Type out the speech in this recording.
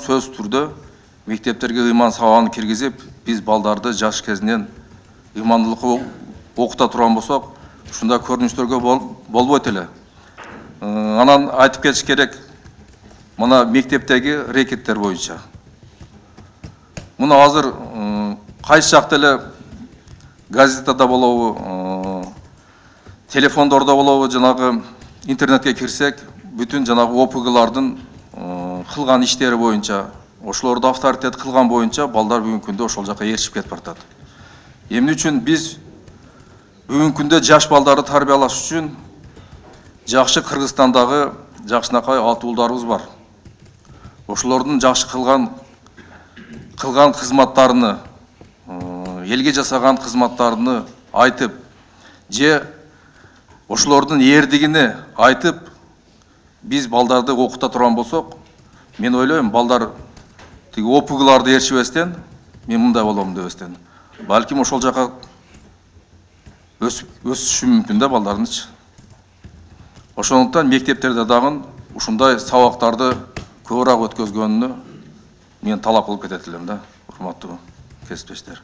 сөз түрдө мектептерге ыйман сабагын киргизип, биз балдарды жаш кезинен ыймандуулукка окута турган болсок, ушундай көрүнүштөргө болбойт эле. Анан айтып кетиш керек, мына мектептеги рекеттер боюнча. Муну азыр кайсы жакта эле газетада болобу, телефондордо болобу, жанагы интернетке кирсек, бүтүн жанагы ОПГлардын кылган иштери боюнча, ошолорду авторитет кылган боюнча балдар бүгүнкү күндө ошол жака ээрчип кетип баратат. Эмне үчүн биз бүгүнкү күндө жаш балдарды тарбиялаш үчүн жакшы Кыргызстандагы жакшынакай ата уулдарыбыз бар. Ошолордун жакшы кылган кызматтарыны, элге жасаган кызматтарыны айтып, же ошолордун эрдигини айтып, биз балдарды окута турган болсок, мен ойлойм, балдар тиги ОПГларды ээрчибестен, мен мындай болом дебестен, балким ошол жака өсүшү мүмкүн да балдарынчы. Ошондуктан мектептерде дагы ушундай сабактарды көбүрөөк өткөзгөнүнү мен талап кылып кетет элем да, урматтуу кесиптештер.